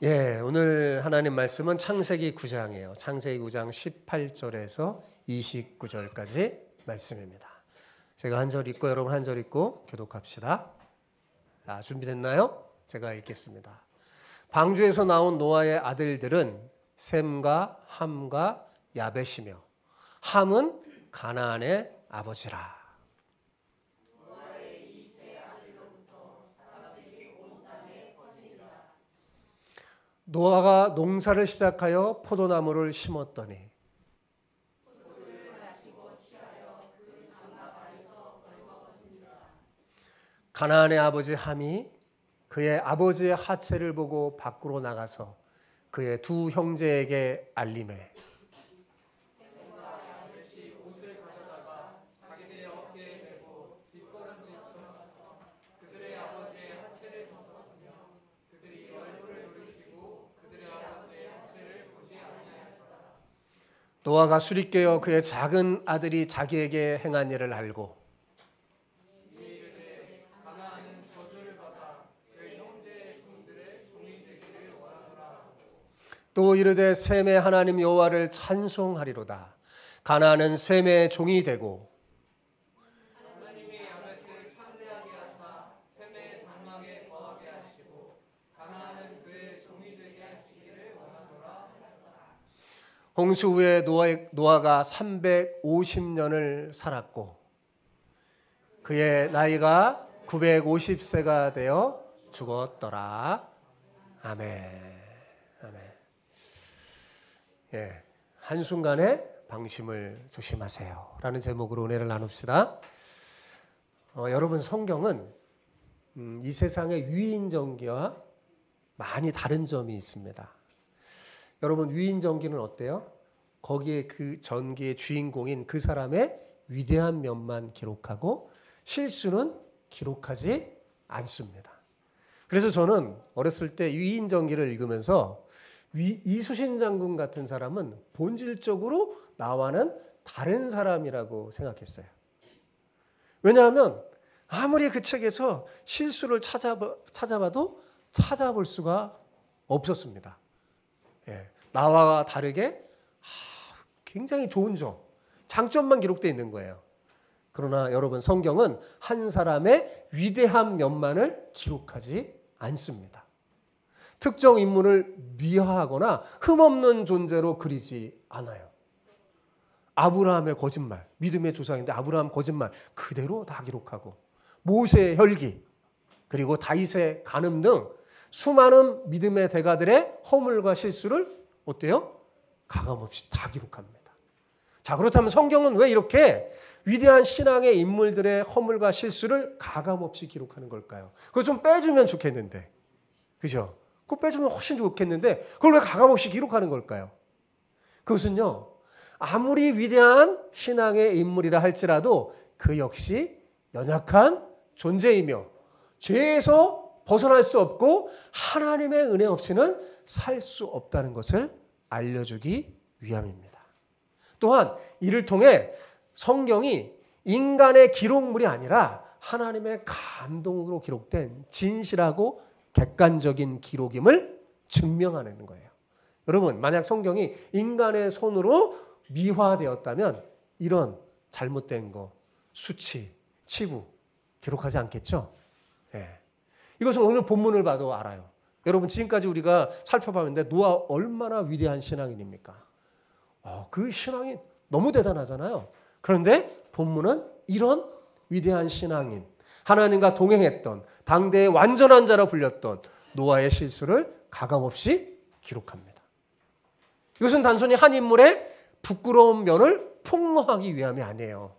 오늘 하나님 말씀은 창세기 9장이에요. 창세기 9장 18절에서 29절까지 말씀입니다. 제가 한 절 읽고 여러분 한 절 읽고 교독합시다. 자, 준비됐나요? 제가 읽겠습니다. 방주에서 나온 노아의 아들들은 셈과 함과 야벳이며 함은 가나안의 아버지라. 노아가 농사를 시작하여 포도나무를 심었더니 가나안의 아버지 함이 그의 아버지의 하체를 보고 밖으로 나가서 그의 두 형제에게 알리매 노아가 술이 깨어 그의 작은 아들이 자기에게 행한 일을 알고 또 이르되 셈의 하나님 여호와를 찬송하리로다. 가나안은 셈의 종이 되고 홍수 후에 노아가 350년을 살았고 그의 나이가 950세가 되어 죽었더라. 아멘. 아멘. 한순간에 방심을 조심하세요 라는 제목으로 은혜를 나눕시다. 여러분, 성경은 이 세상의 위인전기와 많이 다른 점이 있습니다. 여러분, 위인전기는 어때요? 거기에 그 전기의 주인공인 그 사람의 위대한 면만 기록하고 실수는 기록하지 않습니다. 그래서 저는 어렸을 때 위인전기를 읽으면서 이수신 장군 같은 사람은 본질적으로 나와는 다른 사람이라고 생각했어요. 왜냐하면 아무리 그 책에서 실수를 찾아봐도 찾아볼 수가 없었습니다. 나와 다르게 굉장히 좋은 점, 장점만 기록되어 있는 거예요. 그러나 여러분, 성경은 한 사람의 위대한 면만을 기록하지 않습니다. 특정 인물을 미화하거나 흠없는 존재로 그리지 않아요. 아브라함의 거짓말, 믿음의 조상인데 아브라함 거짓말 그대로 다 기록하고 모세의 혈기, 그리고 다윗의 간음 등 수많은 믿음의 대가들의 허물과 실수를 어때요? 가감없이 다 기록합니다. 자, 그렇다면 성경은 왜 이렇게 위대한 신앙의 인물들의 허물과 실수를 가감없이 기록하는 걸까요? 그거 좀 빼주면 좋겠는데, 그죠? 그거 빼주면 훨씬 좋겠는데 그걸 왜 가감없이 기록하는 걸까요? 그것은요, 아무리 위대한 신앙의 인물이라 할지라도 그 역시 연약한 존재이며 죄에서 벗어날 수 없고 하나님의 은혜 없이는 살 수 없다는 것을 알려주기 위함입니다. 또한 이를 통해 성경이 인간의 기록물이 아니라 하나님의 감동으로 기록된 진실하고 객관적인 기록임을 증명하는 거예요. 여러분, 만약 성경이 인간의 손으로 미화되었다면 이런 잘못된 거, 수치, 치부 기록하지 않겠죠? 이것은 오늘 본문을 봐도 알아요. 여러분, 지금까지 우리가 살펴봤는데 노아 얼마나 위대한 신앙인입니까? 그 신앙이 너무 대단하잖아요. 그런데 본문은 이런 위대한 신앙인, 하나님과 동행했던 당대의 완전한 자로 불렸던 노아의 실수를 가감없이 기록합니다. 이것은 단순히 한 인물의 부끄러운 면을 폭로하기 위함이 아니에요.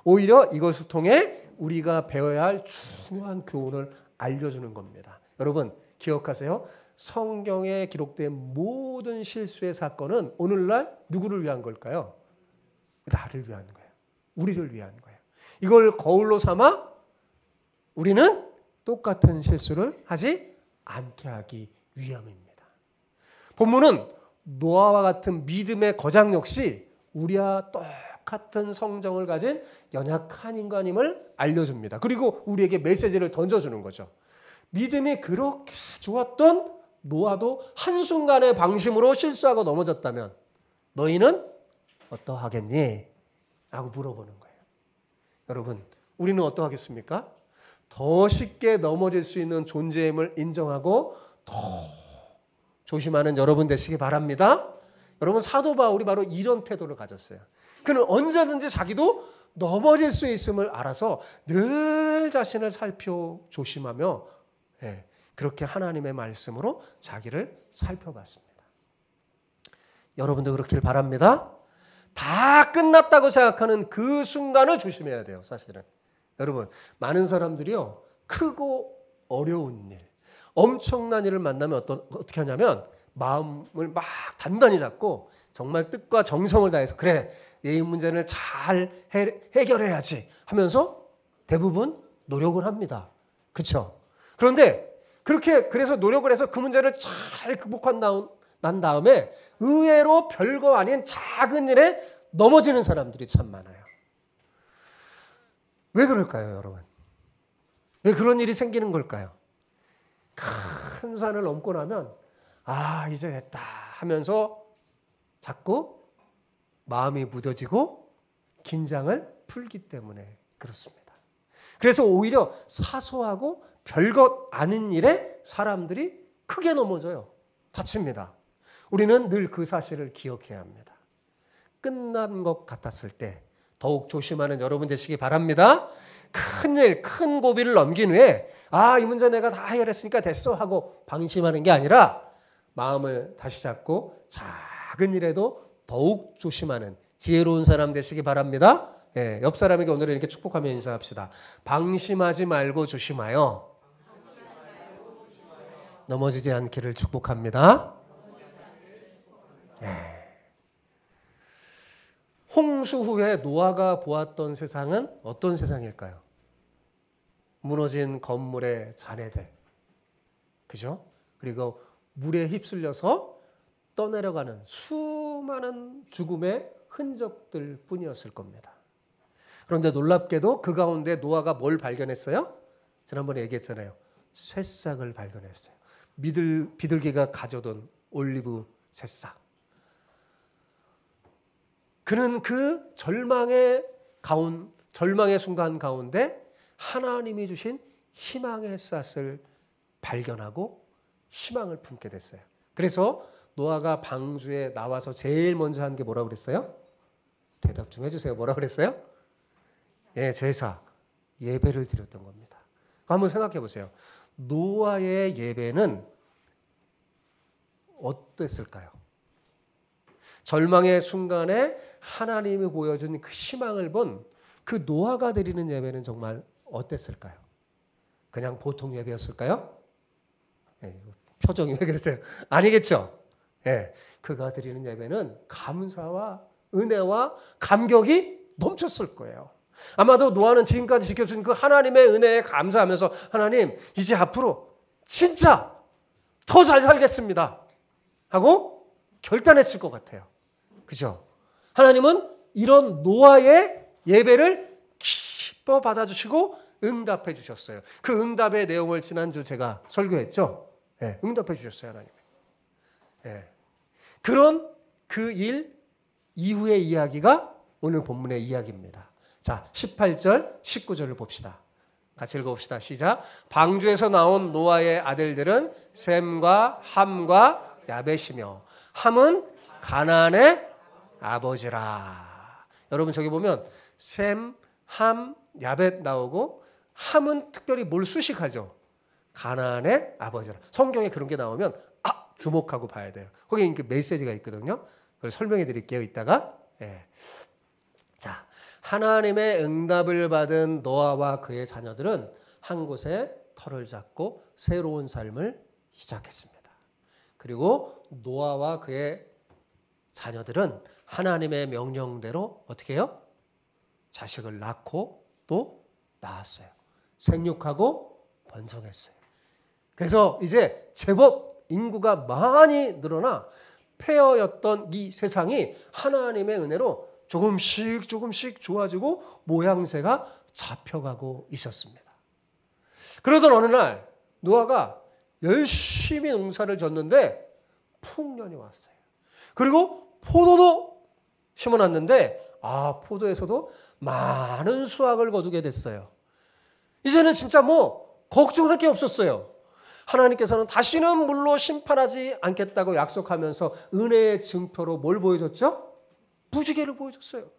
오히려 이것을 통해 우리가 배워야 할 중요한 교훈을 알려주는 겁니다. 여러분, 기억하세요. 성경에 기록된 모든 실수의 사건은 오늘날 누구를 위한 걸까요? 나를 위한 거예요. 우리를 위한 거예요. 이걸 거울로 삼아 우리는 똑같은 실수를 하지 않게 하기 위함입니다. 본문은 노아와 같은 믿음의 거장 역시 우리와 똑같은 성정을 가진 연약한 인간임을 알려줍니다. 그리고 우리에게 메시지를 던져주는 거죠. 믿음이 그렇게 좋았던 노아도 한순간의 방심으로 실수하고 넘어졌다면 너희는 어떠하겠니? 라고 물어보는 거예요. 여러분, 우리는 어떠하겠습니까? 더 쉽게 넘어질 수 있는 존재임을 인정하고 더 조심하는 여러분 되시기 바랍니다. 여러분, 사도 바울이 바로 이런 태도를 가졌어요. 그는 언제든지 자기도 넘어질 수 있음을 알아서 늘 자신을 살펴 조심하며 그렇게 하나님의 말씀으로 자기를 살펴봤습니다. 여러분도 그렇길 바랍니다. 다 끝났다고 생각하는 그 순간을 조심해야 돼요. 사실은 여러분, 많은 사람들이요, 크고 어려운 일, 엄청난 일을 만나면 어떻게 하냐면 마음을 막 단단히 잡고 정말 뜻과 정성을 다해서 그래, 이 문제를 잘 해결해야지 하면서 대부분 노력을 합니다. 그렇죠? 그런데 그래서 노력을 해서 그 문제를 잘 극복한 난 다음에 의외로 별거 아닌 작은 일에 넘어지는 사람들이 참 많아요. 왜 그럴까요, 여러분? 왜 그런 일이 생기는 걸까요? 큰 산을 넘고 나면 이제 됐다 하면서 자꾸 마음이 무뎌지고 긴장을 풀기 때문에 그렇습니다. 그래서 오히려 사소하고 별것 아닌 일에 사람들이 크게 넘어져요. 다칩니다. 우리는 늘 그 사실을 기억해야 합니다. 끝난 것 같았을 때 더욱 조심하는 여러분 되시기 바랍니다. 큰일, 큰 고비를 넘긴 후에 이 문제 내가 다 해결했으니까 됐어 하고 방심하는 게 아니라 마음을 다시 잡고 작은 일에도 더욱 조심하는 지혜로운 사람 되시기 바랍니다. 옆 사람에게 오늘은 이렇게 축복하며 인사합시다. 방심하지 말고 조심하여 넘어지지 않기를 축복합니다. 홍수 후에 노아가 보았던 세상은 어떤 세상일까요? 무너진 건물의 잔해들, 그죠? 그리고 물에 휩쓸려서 떠내려가는 수많은 죽음의 흔적들 뿐이었을 겁니다. 그런데 놀랍게도 그 가운데 노아가 뭘 발견했어요? 지난번에 얘기했잖아요. 새싹을 발견했어요. 비둘기가 가져던 올리브 새싹. 그는 그 절망의 순간 가운데 하나님이 주신 희망의 싹을 발견하고 희망을 품게 됐어요. 그래서 노아가 방주에 나와서 제일 먼저 한 게 뭐라고 그랬어요? 대답 좀 해주세요. 뭐라고 그랬어요? 제사, 예배를 드렸던 겁니다. 한번 생각해 보세요. 노아의 예배는 어땠을까요? 절망의 순간에 하나님이 보여준 그 희망을 본 그 노아가 드리는 예배는 정말 어땠을까요? 그냥 보통 예배였을까요? 표정이 왜 그러세요? 아니겠죠? 그가 드리는 예배는 감사와 은혜와 감격이 넘쳤을 거예요. 아마도 노아는 지금까지 지켜준 그 하나님의 은혜에 감사하면서 하나님, 이제 앞으로 진짜 더 잘 살겠습니다 하고 결단했을 것 같아요. 그죠? 하나님은 이런 노아의 예배를 기뻐 받아주시고 응답해 주셨어요. 그 응답의 내용을 지난주 제가 설교했죠. 응답해 주셨어요, 하나님. 그런 그 일 이후의 이야기가 오늘 본문의 이야기입니다. 자, 18절, 19절을 봅시다. 같이 읽어봅시다. 시작. 방주에서 나온 노아의 아들들은 셈과 함과 야벳이며 함은 가나안의 아버지라. 여러분, 저기 보면 셈, 함, 야벳 나오고 함은 특별히 뭘 수식하죠? 가나안의 아버지라. 성경에 그런 게 나오면 주목하고 봐야 돼요. 거기 이렇게 메시지가 있거든요. 그걸 설명해 드릴게요, 이따가. 자, 하나님의 응답을 받은 노아와 그의 자녀들은 한 곳에 터를 잡고 새로운 삶을 시작했습니다. 그리고 노아와 그의 자녀들은 하나님의 명령대로 어떻게 해요? 자식을 낳고 또 낳았어요. 생육하고 번성했어요. 그래서 이제 제법 인구가 많이 늘어나 폐허였던 이 세상이 하나님의 은혜로 조금씩 좋아지고 모양새가 잡혀가고 있었습니다. 그러던 어느 날 노아가 열심히 농사를 졌는데 풍년이 왔어요. 그리고 포도도 심어놨는데 포도에서도 많은 수확을 거두게 됐어요. 이제는 진짜 걱정할 게 없었어요. 하나님께서는 다시는 물로 심판하지 않겠다고 약속하면서 은혜의 증표로 뭘 보여줬죠? 무지개를 보여줬어요.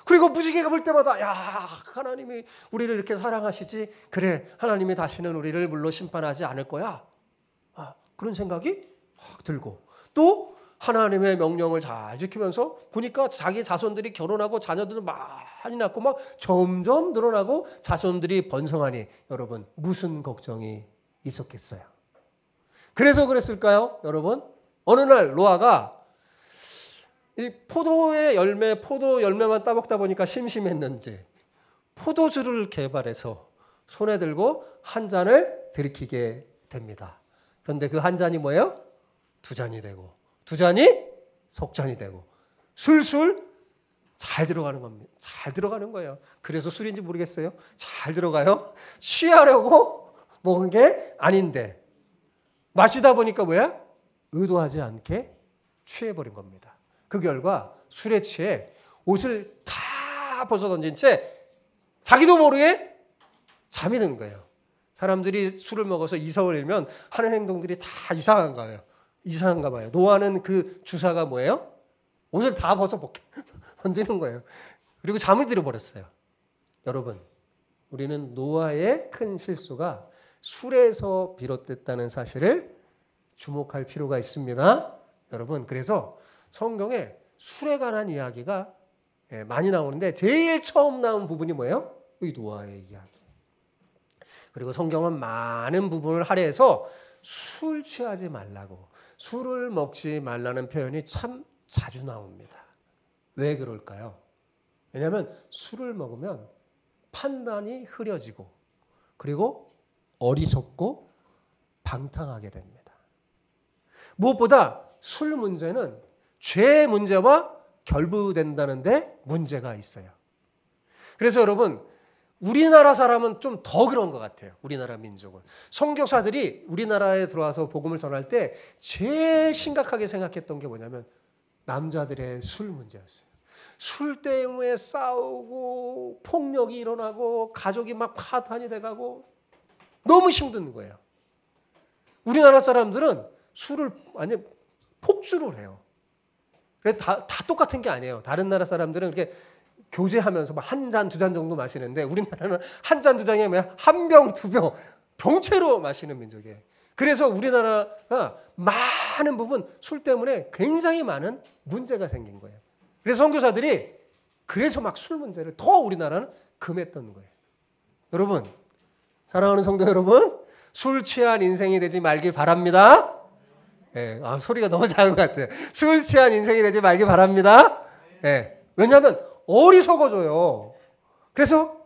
그리고 무지개가 볼 때마다 하나님이 우리를 이렇게 사랑하시지, 그래 하나님이 다시는 우리를 물로 심판하지 않을 거야, 그런 생각이 확 들고, 또 하나님의 명령을 잘 지키면서 보니까 자기 자손들이 결혼하고 자녀들도 많이 낳고 막 점점 늘어나고 자손들이 번성하니 여러분 무슨 걱정이 있었겠어요? 그래서 그랬을까요? 여러분, 어느 날 노아가 이 포도 열매만 따먹다 보니까 심심했는지 포도주를 개발해서 손에 들고 한 잔을 들이키게 됩니다. 그런데 그 한 잔이 뭐예요? 2잔이 되고, 2잔이 석잔이 되고, 술술 잘 들어가는 겁니다. 잘 들어가는 거예요. 그래서 술인지 모르겠어요. 잘 들어가요. 취하려고 먹은 게 아닌데 마시다 보니까 뭐야? 의도하지 않게 취해버린 겁니다. 그 결과 술에 취해 옷을 다 벗어던진 채 자기도 모르게 잠이 드는 거예요. 사람들이 술을 먹어서 이성을 잃으면 하는 행동들이 다 이상한가 봐요. 노아는 그 주사가 뭐예요? 옷을 다 벗어 던지는 거예요. 그리고 잠을 들어버렸어요. 여러분, 우리는 노아의 큰 실수가 술에서 비롯됐다는 사실을 주목할 필요가 있습니다. 여러분, 그래서 성경에 술에 관한 이야기가 많이 나오는데 제일 처음 나온 부분이 뭐예요? 이 노아의 이야기. 그리고 성경은 많은 부분을 할애해서 술 취하지 말라고, 술을 먹지 말라는 표현이 참 자주 나옵니다. 왜 그럴까요? 왜냐하면 술을 먹으면 판단이 흐려지고 그리고 어리석고 방탕하게 됩니다. 무엇보다 술 문제는 죄 문제와 결부된다는데 문제가 있어요. 그래서 여러분, 우리나라 사람은 좀 더 그런 것 같아요. 우리나라 민족은. 선교사들이 우리나라에 들어와서 복음을 전할 때 제일 심각하게 생각했던 게 뭐냐면 남자들의 술 문제였어요. 술 때문에 싸우고 폭력이 일어나고 가족이 막 파탄이 돼가고 너무 힘든 거예요. 우리나라 사람들은 술을 완전 폭주를 해요. 그래 다 똑같은 게 아니에요. 다른 나라 사람들은 이렇게 교제하면서 막 한 잔, 2잔 정도 마시는데 우리나라는 한 잔, 2잔이 뭐야? 한 병, 2병 병채로 마시는 민족이에요. 그래서 우리나라가 많은 부분 술 때문에 굉장히 많은 문제가 생긴 거예요. 그래서 선교사들이 그래서 막 술 문제를 더 우리나라는 금했던 거예요. 여러분, 사랑하는 성도 여러분, 술 취한 인생이 되지 말길 바랍니다. 네, 소리가 너무 작은 것 같아요. 술 취한 인생이 되지 말길 바랍니다. 네, 왜냐하면 어리석어져요. 그래서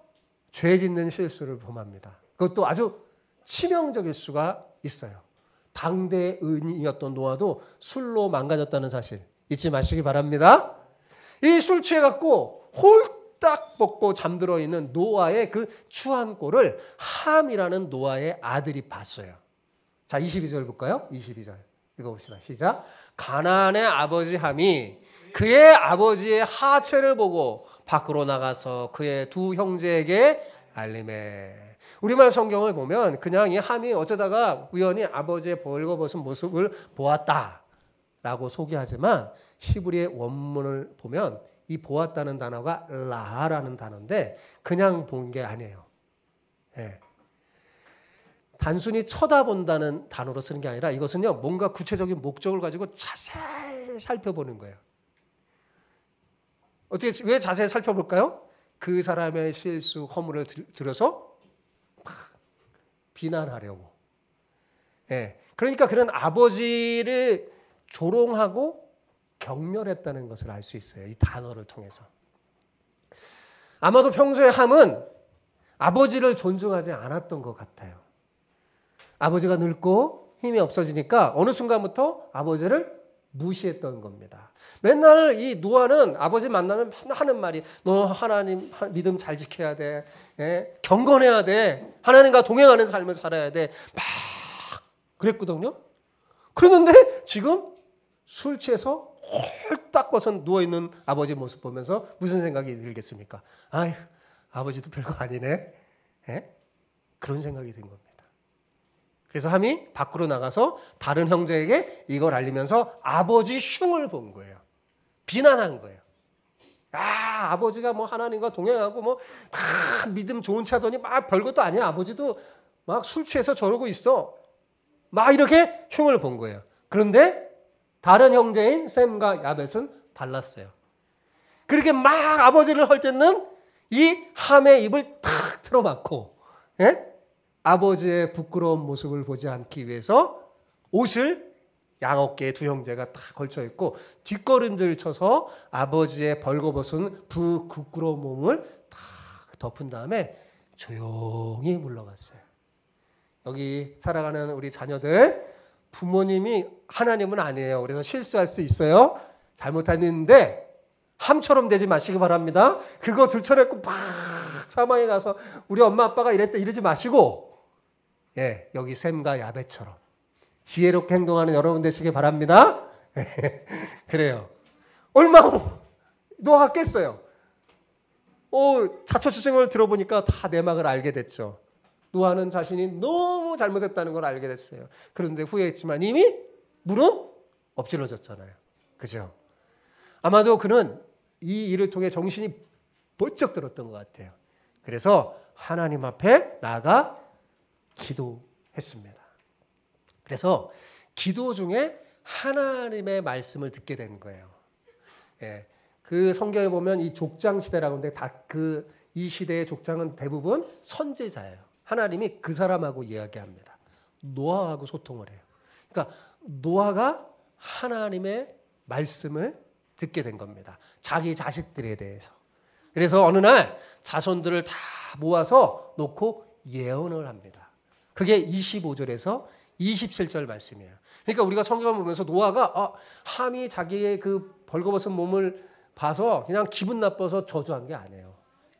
죄 짓는 실수를 범합니다. 그것도 아주 치명적일 수가 있어요. 당대 의인이었던 노아도 술로 망가졌다는 사실 잊지 마시기 바랍니다. 이 술 취해갖고 홀딱 먹고 잠들어 있는 노아의 그 추한 꼴을 함이라는 노아의 아들이 봤어요. 자, 22절 볼까요? 22절 읽어봅시다. 시작. 가나안의 아버지 함이 그의 아버지의 하체를 보고 밖으로 나가서 그의 두 형제에게 알림해. 우리말 성경을 보면 그냥 이 함이 어쩌다가 우연히 아버지의 벌거벗은 모습을 보았다라고 소개하지만 히브리의 원문을 보면 이 보았다는 단어가 라라는 단어인데 그냥 본 게 아니에요. 네. 단순히 쳐다본다는 단어로 쓰는 게 아니라 이것은요, 뭔가 구체적인 목적을 가지고 자세히 살펴보는 거예요. 어떻게, 왜 자세히 살펴볼까요? 그 사람의 실수, 허물을 들어서 막 비난하려고. 예. 그러니까 그런 아버지를 조롱하고 경멸했다는 것을 알 수 있어요. 이 단어를 통해서. 아마도 평소에 함은 아버지를 존중하지 않았던 것 같아요. 아버지가 늙고 힘이 없어지니까 어느 순간부터 아버지를 무시했던 겁니다. 맨날 이 노아는 아버지 만나면 하는 말이 너 하나님 믿음 잘 지켜야 돼. 예? 경건해야 돼. 하나님과 동행하는 삶을 살아야 돼. 막 그랬거든요. 그랬는데 지금 술 취해서 홀딱 벗은 누워있는 아버지 모습 보면서 무슨 생각이 들겠습니까? 아휴, 아버지도 별거 아니네. 예? 그런 생각이 든 겁니다. 그래서 함이 밖으로 나가서 다른 형제에게 이걸 알리면서 아버지 흉을 본 거예요. 비난한 거예요. 아, 아버지가 뭐 하나님과 동행하고 뭐 막 믿음 좋은 차더니 막 별것도 아니야. 아버지도 막 술 취해서 저러고 있어. 막 이렇게 흉을 본 거예요. 그런데 다른 형제인 셈과 야벳은 달랐어요. 그렇게 막 아버지를 헐뜯는 이 함의 입을 탁 틀어막고, 예? 아버지의 부끄러운 모습을 보지 않기 위해서 옷을 양어깨에 두 형제가 다 걸쳐 있고 뒷걸음질 쳐서 아버지의 벌거벗은 부끄러운 몸을 탁 덮은 다음에 조용히 물러갔어요. 여기 살아가는 우리 자녀들, 부모님이 하나님은 아니에요. 그래서 실수할 수 있어요. 잘못했는데 함처럼 되지 마시기 바랍니다. 그거 들춰냈고 막 사망에 가서 우리 엄마 아빠가 이랬다 이러지 마시고, 예, 여기 셈과 야벳처럼 지혜롭게 행동하는 여러분 되시기 바랍니다. 그래요. 얼마나 노아가 깼어요. 자초지종을 들어보니까 다 내막을 알게 됐죠. 노아는 자신이 너무 잘못했다는 걸 알게 됐어요. 그런데 후회했지만 이미 물은 엎질러졌잖아요. 그죠? 아마도 그는 이 일을 통해 정신이 번쩍 들었던 것 같아요. 그래서 하나님 앞에 나아가 기도했습니다. 그래서 기도 중에 하나님의 말씀을 듣게 된 거예요. 예, 그 성경에 보면 이 족장 시대라고 하는데 이 시대의 족장은 대부분 선지자예요. 하나님이 그 사람하고 이야기합니다. 노아하고 소통을 해요. 그러니까 노아가 하나님의 말씀을 듣게 된 겁니다. 자기 자식들에 대해서. 그래서 어느 날 자손들을 다 모아서 놓고 예언을 합니다. 그게 25절에서 27절 말씀이에요. 그러니까 우리가 성경을 보면서 노아가 함이 자기의 그 벌거벗은 몸을 봐서 그냥 기분 나빠서 저주한 게 아니에요.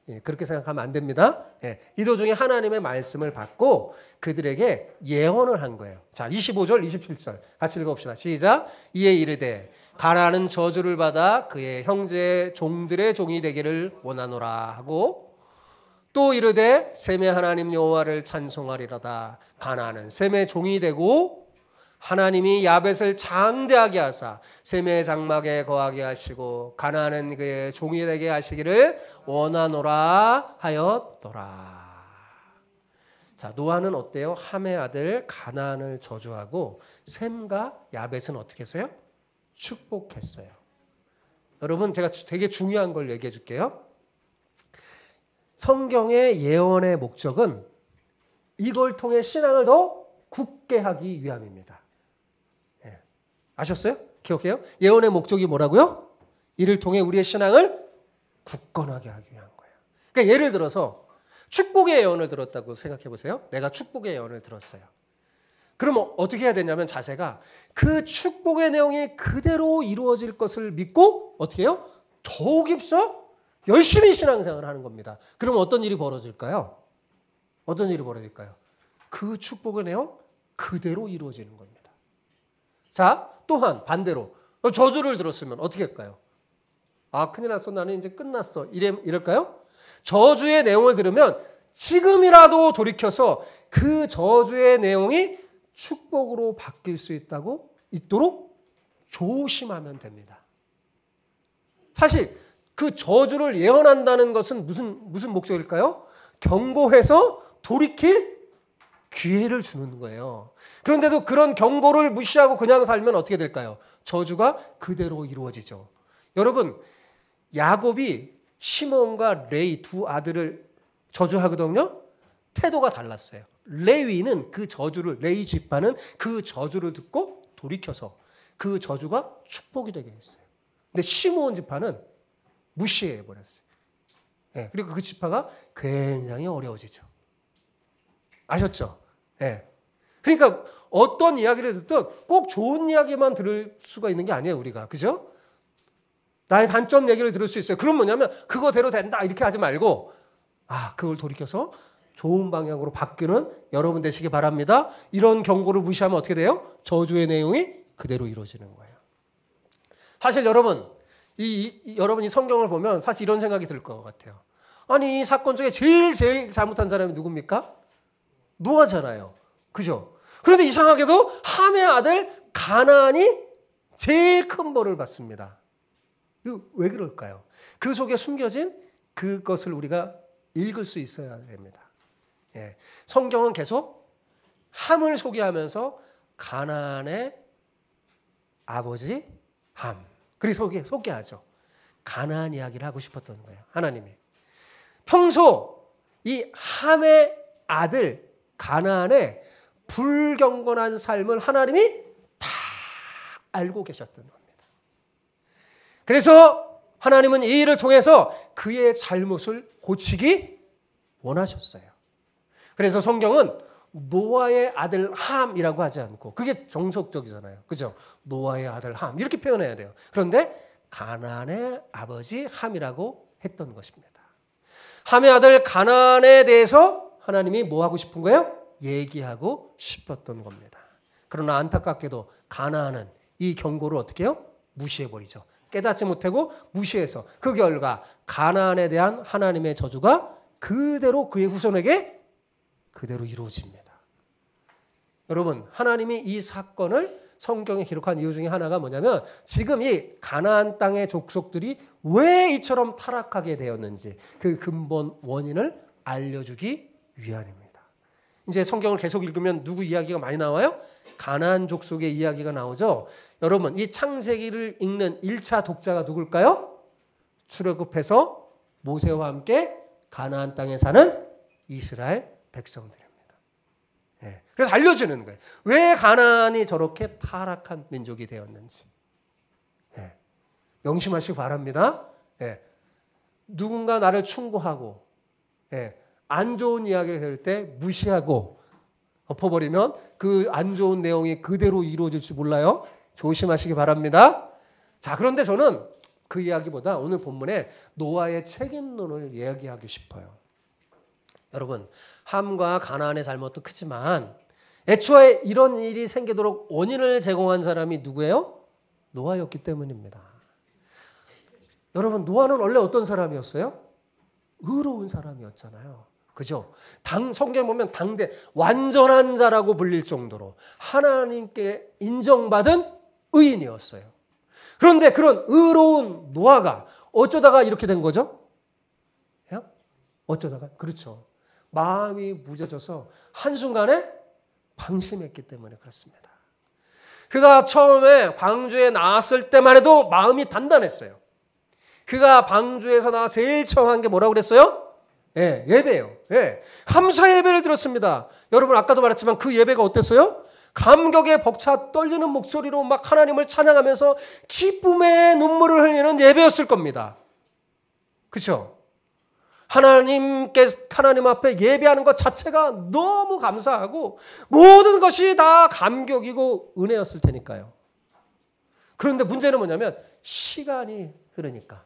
예, 그렇게 생각하면 안 됩니다. 예, 이 도중에 하나님의 말씀을 받고 그들에게 예언을 한 거예요. 자, 25절, 27절 같이 읽어봅시다. 시작. 이에 이르되 가나안은 저주를 받아 그의 형제 종들의 종이 되기를 원하노라 하고, 또 이르되 셈의 하나님 여호와를 찬송하리로다. 가나안은 셈의 종이 되고 하나님이 야벳을 장대하게 하사 셈의 장막에 거하게 하시고 가나안은 그의 종이 되게 하시기를 원하노라 하였더라. 자, 노아는 어때요? 함의 아들 가나안을 저주하고 셈과 야벳은 어떻게 했어요? 축복했어요. 여러분, 제가 되게 중요한 걸 얘기해 줄게요. 성경의 예언의 목적은 이걸 통해 신앙을 더 굳게 하기 위함입니다. 예. 아셨어요? 기억해요? 예언의 목적이 뭐라고요? 이를 통해 우리의 신앙을 굳건하게 하기 위한 거예요. 그러니까 예를 들어서 축복의 예언을 들었다고 생각해 보세요. 내가 축복의 예언을 들었어요. 그러면 어떻게 해야 되냐면 자세가 그 축복의 내용이 그대로 이루어질 것을 믿고 어떻게 해요? 더욱 입서 열심히 신앙생활을 하는 겁니다. 그러면 어떤 일이 벌어질까요? 어떤 일이 벌어질까요? 그 축복의 내용 그대로 이루어지는 겁니다. 자, 또한 반대로 저주를 들었으면 어떻게 할까요? 아, 큰일 났어. 나는 이제 끝났어. 이럴까요? 저주의 내용을 들으면 지금이라도 돌이켜서 그 저주의 내용이 축복으로 바뀔 수 있도록 조심하면 됩니다. 사실 그 저주를 예언한다는 것은 무슨 목적일까요? 경고해서 돌이킬 기회를 주는 거예요. 그런데도 그런 경고를 무시하고 그냥 살면 어떻게 될까요? 저주가 그대로 이루어지죠. 여러분, 야곱이 시몬과 레위 두 아들을 저주하거든요. 태도가 달랐어요. 레위는 레위 지파는 그 저주를 듣고 돌이켜서 그 저주가 축복이 되게 했어요. 근데 시몬 지파는 무시해 버렸어요. 예, 그리고 그 지파가 굉장히 어려워지죠. 아셨죠? 예. 그러니까 어떤 이야기를 듣든 꼭 좋은 이야기만 들을 수가 있는 게 아니에요, 우리가. 그죠? 나의 단점 얘기를 들을 수 있어요. 그럼 뭐냐면 그거대로 된다 이렇게 하지 말고 그걸 돌이켜서 좋은 방향으로 바뀌는 여러분 되시기 바랍니다. 이런 경고를 무시하면 어떻게 돼요? 저주의 내용이 그대로 이루어지는 거예요. 사실 여러분, 여러분이 성경을 보면 사실 이런 생각이 들 것 같아요. 아니, 이 사건 중에 제일 잘못한 사람이 누굽니까? 노아잖아요. 그죠? 그런데 이상하게도 함의 아들 가나안이 제일 큰 벌을 받습니다. 이거 왜 그럴까요? 그 속에 숨겨진 그것을 우리가 읽을 수 있어야 됩니다. 예. 성경은 계속 함을 소개하면서 가나안의 아버지 함, 그리고 소개하죠. 가나안 이야기를 하고 싶었던 거예요. 하나님이. 평소 이 함의 아들 가나안의 불경건한 삶을 하나님이 다 알고 계셨던 겁니다. 그래서 하나님은 이 일을 통해서 그의 잘못을 고치기 원하셨어요. 그래서 성경은 노아의 아들 함이라고 하지 않고, 그게 정석적이잖아요. 그죠? 노아의 아들 함 이렇게 표현해야 돼요. 그런데 가나안의 아버지 함이라고 했던 것입니다. 함의 아들 가나안에 대해서 하나님이 뭐 하고 싶은 거예요? 얘기하고 싶었던 겁니다. 그러나 안타깝게도 가나안은 이 경고를 어떻게 해요? 무시해버리죠. 깨닫지 못하고 무시해서 그 결과 가나안에 대한 하나님의 저주가 그대로 그의 후손에게 그대로 이루어집니다. 여러분, 하나님이 이 사건을 성경에 기록한 이유 중에 하나가 뭐냐면 지금 이 가나안 땅의 족속들이 왜 이처럼 타락하게 되었는지 그 근본 원인을 알려주기 위함입니다. 이제 성경을 계속 읽으면 누구 이야기가 많이 나와요? 가나안 족속의 이야기가 나오죠. 여러분, 이 창세기를 읽는 1차 독자가 누굴까요? 출애굽해서 모세와 함께 가나안 땅에 사는 이스라엘 백성들입니다. 예, 그래서 알려주는 거예요. 왜 가나안이 저렇게 타락한 민족이 되었는지. 예, 명심하시기 바랍니다. 예, 누군가 나를 충고하고 안 좋은 이야기를 들을 때 무시하고 엎어버리면 그 안 좋은 내용이 그대로 이루어질지 몰라요. 조심하시기 바랍니다. 자, 그런데 저는 그 이야기보다 오늘 본문에 노아의 책임론을 이야기하고 싶어요. 여러분, 함과 가나안의 잘못도 크지만 애초에 이런 일이 생기도록 원인을 제공한 사람이 누구예요? 노아였기 때문입니다. 여러분, 노아는 원래 어떤 사람이었어요? 의로운 사람이었잖아요. 그죠? 성경에 보면 당대 완전한 자라고 불릴 정도로 하나님께 인정받은 의인이었어요. 그런데 그런 의로운 노아가 어쩌다가 이렇게 된 거죠? 어쩌다가? 그렇죠. 마음이 무뎌져서 한순간에 방심했기 때문에 그렇습니다. 그가 처음에 방주에 나왔을 때만 해도 마음이 단단했어요. 그가 방주에서 나와 제일 처음 한 게 뭐라고 그랬어요? 예배예요. 감사 예배를 드렸습니다. 여러분, 아까도 말했지만 그 예배가 어땠어요? 감격에 벅차 떨리는 목소리로 막 하나님을 찬양하면서 기쁨의 눈물을 흘리는 예배였을 겁니다. 그렇죠? 하나님 앞에 예배하는 것 자체가 너무 감사하고 모든 것이 다 감격이고 은혜였을 테니까요. 그런데 문제는 뭐냐면 시간이 흐르니까,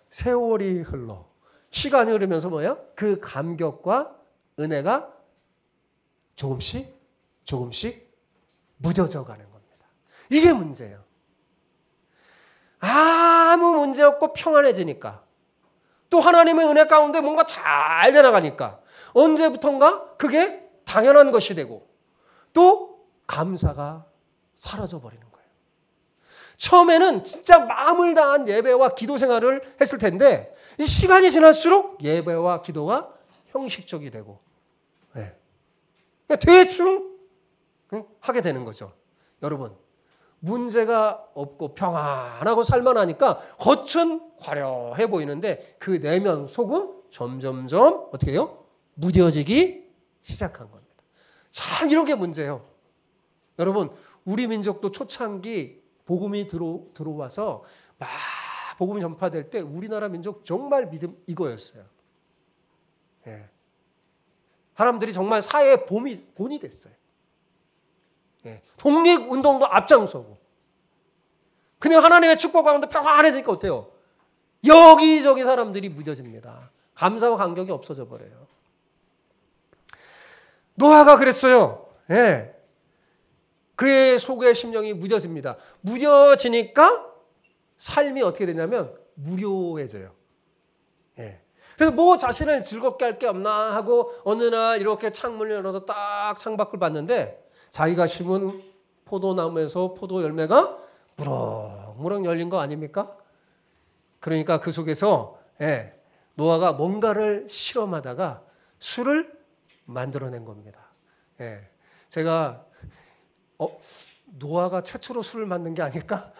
세월이 흘러 시간이 흐르면서 뭐예요? 그 감격과 은혜가 조금씩 무뎌져 가는 겁니다. 이게 문제예요. 아무 문제 없고 평안해지니까, 또 하나님의 은혜 가운데 뭔가 잘 되나가니까 언제부턴가 그게 당연한 것이 되고 또 감사가 사라져 버리는 거예요. 처음에는 진짜 마음을 다한 예배와 기도 생활을 했을 텐데 이 시간이 지날수록 예배와 기도가 형식적이 되고 대충 하게 되는 거죠. 여러분, 문제가 없고 평안하고 살만하니까 겉은 화려해 보이는데 그 내면 속은 점점점 어떻게 해요? 무뎌지기 시작한 겁니다. 참 이런 게 문제예요. 여러분, 우리 민족도 초창기 복음이 들어와서 막 복음이 전파될 때 우리나라 민족 정말 믿음 이거였어요. 사람들이 정말 사회의 본이 됐어요. 독립운동도 앞장서고 그냥 하나님의 축복 가운데 평안해지니까 어때요? 여기저기 사람들이 무뎌집니다. 감사와 감격이 없어져 버려요. 노아가 그랬어요. 예. 그의 속의 심령이 무뎌집니다. 무뎌지니까 삶이 어떻게 되냐면 무료해져요. 예. 그래서 뭐 자신을 즐겁게 할 게 없나 하고 어느 날 이렇게 창문을 열어서 딱 창밖을 봤는데 자기가 심은 포도나무에서 포도 열매가 무럭무럭 열린 거 아닙니까? 그러니까 그 속에서 노아가 뭔가를 실험하다가 술을 만들어낸 겁니다. 제가 노아가 최초로 술을 만든 게 아닐까?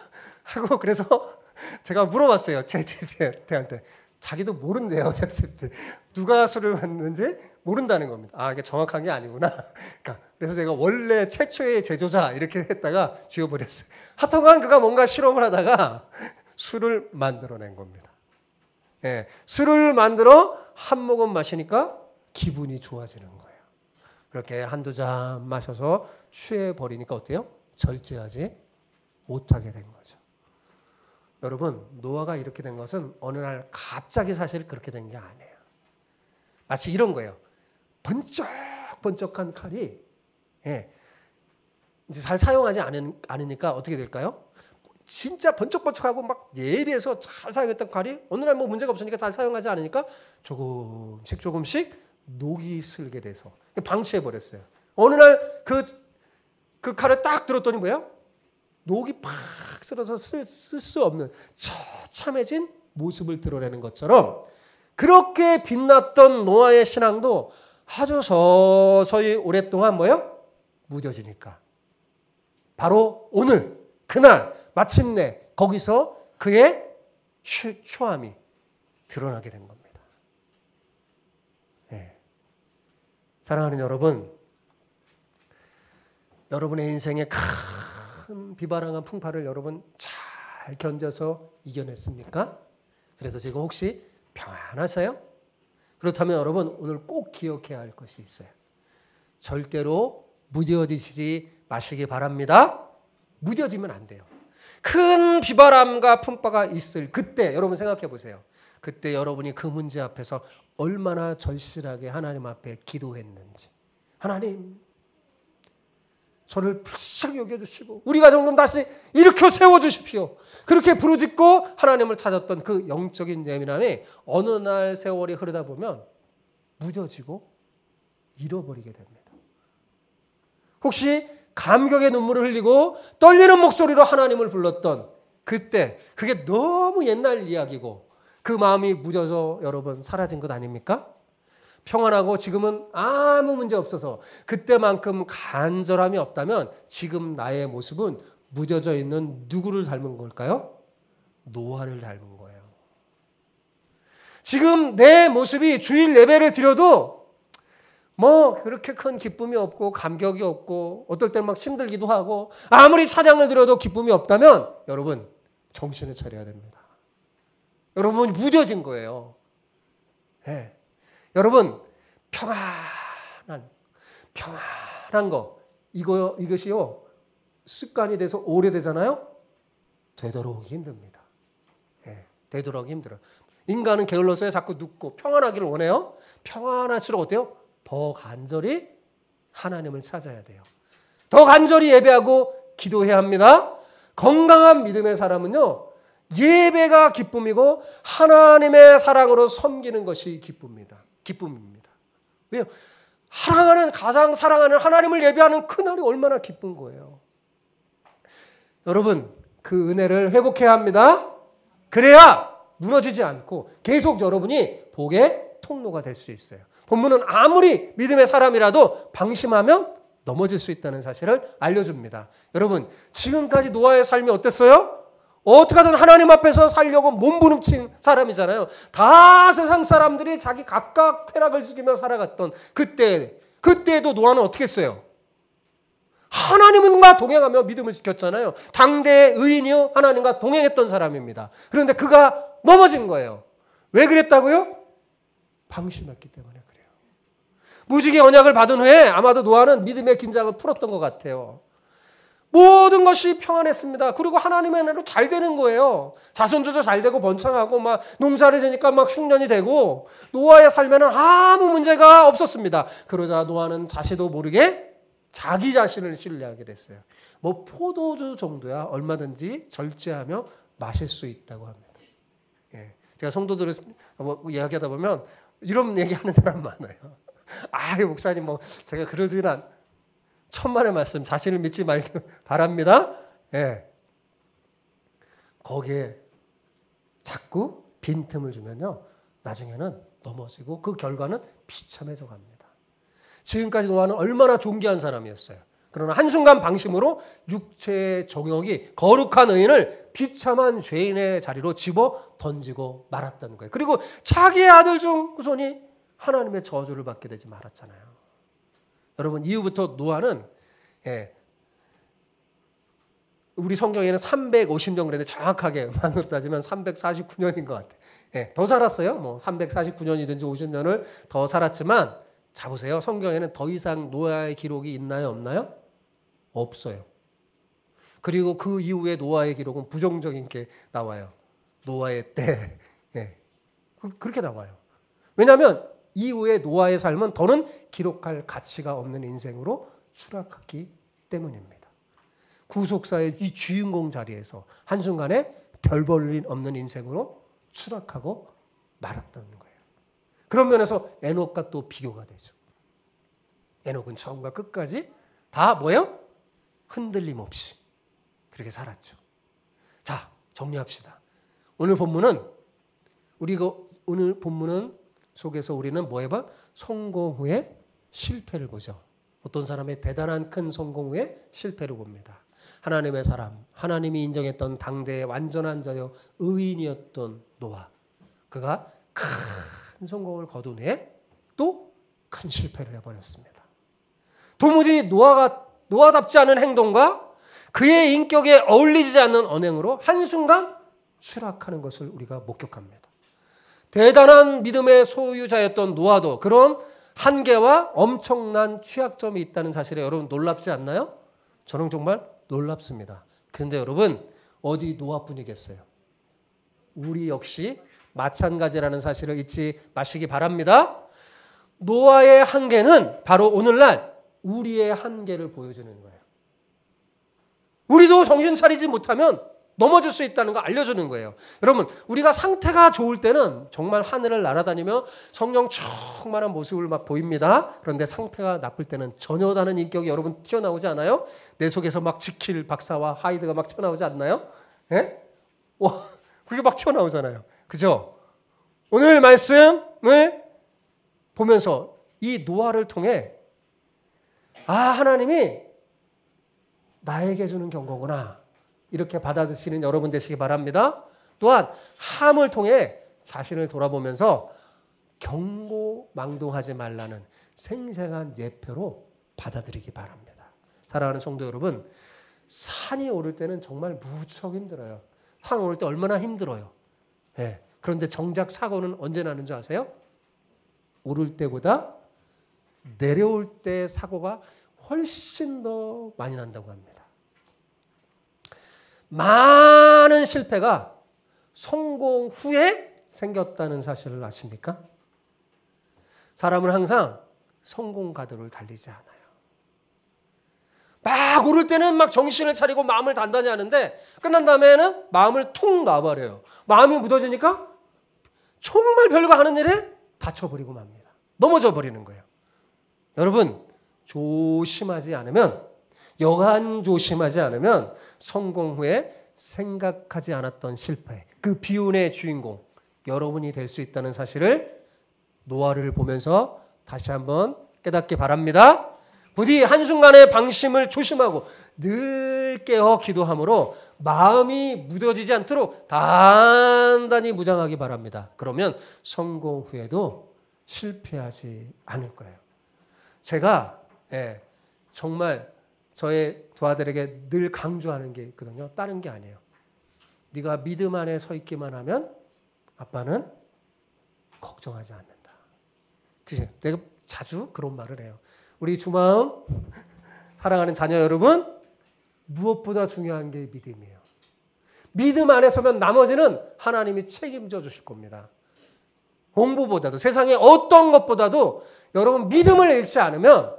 하고 그래서 제가 물어봤어요. 쟤한테. 자기도 모른대요. 누가 술을 만드는지 모른다는 겁니다. 아, 이게 정확한 게 아니구나. 그래서 제가 원래 최초의 제조자 이렇게 했다가 지워버렸어요. 하여간 그가 뭔가 실험을 하다가 술을 만들어낸 겁니다. 술을 만들어 한 모금 마시니까 기분이 좋아지는 거예요. 그렇게 한두 잔 마셔서 취해버리니까 어때요? 절제하지 못하게 된 거죠. 여러분, 노아가 이렇게 된 것은 어느 날 갑자기 사실 그렇게 된 게 아니에요. 마치 이런 거예요. 번쩍번쩍한 칼이 이제 잘 사용하지 않으니까 어떻게 될까요? 진짜 번쩍번쩍하고 막 예리해서 잘 사용했던 칼이 어느 날 뭐 문제가 없으니까 잘 사용하지 않으니까 조금씩 녹이 슬게 돼서 방치해버렸어요. 어느 날 그 칼을 딱 들었더니 뭐예요? 녹이 팍 쓸어서 쓸 수 없는 처참해진 모습을 드러내는 것처럼 그렇게 빛났던 노아의 신앙도 아주 서서히 오랫동안 뭐예요? 무뎌지니까 바로 오늘 그날 마침내 거기서 그의 추함이 드러나게 된 겁니다. 사랑하는 여러분, 여러분의 인생에 큰 비바람한 풍파를 여러분 잘 견뎌서 이겨냈습니까? 그래서 지금 혹시 평안하세요? 그렇다면 여러분 오늘 꼭 기억해야 할 것이 있어요. 절대로 무뎌지지 마시기 바랍니다. 무뎌지면 안 돼요. 큰 비바람과 풍파가 있을 그때 여러분 생각해 보세요. 그때 여러분이 그 문제 앞에서 얼마나 절실하게 하나님 앞에 기도했는지. 하나님, 저를 불쌍히 여겨주시고 우리 가정 좀 다시 일으켜 세워주십시오. 그렇게 부르짖고 하나님을 찾았던 그 영적인 예민함이 어느 날 세월이 흐르다 보면 무뎌지고 잃어버리게 됩니다. 혹시 감격의 눈물을 흘리고 떨리는 목소리로 하나님을 불렀던 그때 그게 너무 옛날 이야기고 그 마음이 무뎌져 여러분 사라진 것 아닙니까? 평안하고 지금은 아무 문제 없어서 그때만큼 간절함이 없다면 지금 나의 모습은 무뎌져 있는 누구를 닮은 걸까요? 노아를 닮은 거예요. 지금 내 모습이 주일 예배를 드려도 뭐 그렇게 큰 기쁨이 없고 감격이 없고 어떨 땐 막 힘들기도 하고 아무리 찬양을 드려도 기쁨이 없다면 여러분 정신을 차려야 됩니다. 여러분 무뎌진 거예요. 여러분 평안한 거 이것이요 습관이 돼서 오래되잖아요. 되도록 힘듭니다. 되도록 힘들어요. 인간은 게을러서 자꾸 눕고 평안하기를 원해요. 평안할수록 어때요? 더 간절히 하나님을 찾아야 돼요. 더 간절히 예배하고 기도해야 합니다. 건강한 믿음의 사람은요 예배가 기쁨이고 하나님의 사랑으로 섬기는 것이 기쁨입니다. 왜요? 가장 사랑하는 하나님을 예배하는 그날이 얼마나 기쁜 거예요. 여러분 그 은혜를 회복해야 합니다. 그래야 무너지지 않고 계속 여러분이 복의 통로가 될 수 있어요. 본문은 아무리 믿음의 사람이라도 방심하면 넘어질 수 있다는 사실을 알려줍니다. 여러분 지금까지 노아의 삶이 어땠어요? 어떻게든 하나님 앞에서 살려고 몸부림친 사람이잖아요. 다 세상 사람들이 자기 각각 쾌락을 즐기며 살아갔던 그때에도 노아는 어떻게 했어요? 하나님과 동행하며 믿음을 지켰잖아요. 당대의 의인이요 하나님과 동행했던 사람입니다. 그런데 그가 넘어진 거예요. 왜 그랬다고요? 방심했기 때문에 그래요. 무지개 언약을 받은 후에 아마도 노아는 믿음의 긴장을 풀었던 것 같아요. 모든 것이 평안했습니다. 그리고 하나님의 은혜로 잘 되는 거예요. 자손들도 잘 되고 번창하고 막 농사를 지니까 막 흉년이 되고 노아의 삶에는 아무 문제가 없었습니다. 그러자 노아는 자신도 모르게 자기 자신을 신뢰하게 됐어요. 뭐 포도주 정도야 얼마든지 절제하며 마실 수 있다고 합니다. 예. 제가 성도들을 이야기하다 보면 이런 얘기하는 사람 많아요. 아, 목사님 뭐 제가 그러진 천만의 말씀 자신을 믿지 말기 바랍니다. 예. 거기에 자꾸 빈틈을 주면요 나중에는 넘어지고 그 결과는 비참해져 갑니다. 지금까지 노아는 얼마나 존귀한 사람이었어요. 그러나 한순간 방심으로 육체의 정욕이 거룩한 의인을 비참한 죄인의 자리로 집어 던지고 말았다는 거예요. 그리고 자기의 아들 중 후손이 하나님의 저주를 받게 되지 말았잖아요. 여러분 이후부터 노아는 우리 성경에는 350년 그랬는데 정확하게 만으로 따지면 349년인 것 같아요. 더 살았어요. 뭐 349년이든지 50년을 더 살았지만 자 보세요. 성경에는 더 이상 노아의 기록이 있나요? 없나요? 없어요. 그리고 그 이후에 노아의 기록은 부정적인 게 나와요. 노아의 때. 그렇게 나와요. 왜냐하면 이후에 노아의 삶은 더는 기록할 가치가 없는 인생으로 추락했기 때문입니다. 구속사의 이 주인공 자리에서 한순간에 별 볼 일 없는 인생으로 추락하고 말았다는 거예요. 그런 면에서 에녹과 또 비교가 되죠. 에녹은 처음과 끝까지 다 뭐예요? 흔들림 없이 그렇게 살았죠. 자, 정리합시다. 오늘 본문은 속에서 우리는 뭐 해봐? 성공 후의 실패를 보죠. 어떤 사람의 대단한 큰 성공 후의 실패를 봅니다. 하나님의 사람, 하나님이 인정했던 당대의 완전한 자여 의인이었던 노아. 그가 큰 성공을 거둔 후에 또 큰 실패를 해버렸습니다. 도무지 노아답지 않은 행동과 그의 인격에 어울리지 않는 언행으로 한순간 추락하는 것을 우리가 목격합니다. 대단한 믿음의 소유자였던 노아도 그런 한계와 엄청난 취약점이 있다는 사실에 여러분 놀랍지 않나요? 저는 정말 놀랍습니다. 그런데 여러분 어디 노아뿐이겠어요? 우리 역시 마찬가지라는 사실을 잊지 마시기 바랍니다. 노아의 한계는 바로 오늘날 우리의 한계를 보여주는 거예요. 우리도 정신 차리지 못하면 넘어질 수 있다는 거 알려주는 거예요. 여러분 우리가 상태가 좋을 때는 정말 하늘을 날아다니며 성령 충만한 모습을 막 보입니다. 그런데 상태가 나쁠 때는 전혀 다른 인격이 여러분 튀어나오지 않아요? 내 속에서 막 지킬 박사와 하이드가 막 튀어나오지 않나요? 예? 와, 그게 막 튀어나오잖아요. 그죠? 오늘 말씀을 보면서 이 노아를 통해 하나님이 나에게 주는 경고구나. 이렇게 받아들이시는 여러분 되시기 바랍니다. 또한 함을 통해 자신을 돌아보면서 경고망동하지 말라는 생생한 예표로 받아들이기 바랍니다. 사랑하는 성도 여러분, 산이 오를 때는 정말 무척 힘들어요. 산 오를 때 얼마나 힘들어요. 그런데 정작 사고는 언제 나는 줄 아세요? 오를 때보다 내려올 때 사고가 훨씬 더 많이 난다고 합니다. 많은 실패가 성공 후에 생겼다는 사실을 아십니까? 사람은 항상 성공 가도를 달리지 않아요. 막 오를 때는 막 정신을 차리고 마음을 단단히 하는데 끝난 다음에는 마음을 툭 놔버려요. 마음이 묻어지니까 정말 별거 하는 일에 다쳐버리고 맙니다. 넘어져 버리는 거예요. 여러분 조심하지 않으면 여간 조심하지 않으면 성공 후에 생각하지 않았던 실패, 그 비운의 주인공 여러분이 될 수 있다는 사실을 노아를 보면서 다시 한번 깨닫기 바랍니다. 부디 한순간의 방심을 조심하고 늘 깨어 기도함으로 마음이 무뎌지지 않도록 단단히 무장하기 바랍니다. 그러면 성공 후에도 실패하지 않을 거예요. 제가 정말 저의 두 아들에게 늘 강조하는 게 있거든요. 다른 게 아니에요. 네가 믿음 안에 서 있기만 하면 아빠는 걱정하지 않는다. 그치? 내가 자주 그런 말을 해요. 우리 주마음 사랑하는 자녀 여러분, 무엇보다 중요한 게 믿음이에요. 믿음 안에 서면 나머지는 하나님이 책임져 주실 겁니다. 공부보다도 세상의 어떤 것보다도 여러분 믿음을 잃지 않으면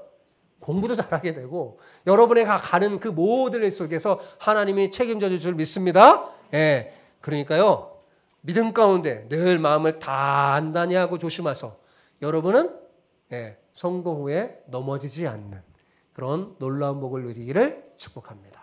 공부도 잘하게 되고 여러분의 가는 그 모든 일 속에서 하나님이 책임져 줄 줄 믿습니다. 예, 그러니까요. 믿음 가운데 늘 마음을 단단히 하고 조심하서 여러분은 성공 후에 넘어지지 않는 그런 놀라운 복을 누리기를 축복합니다.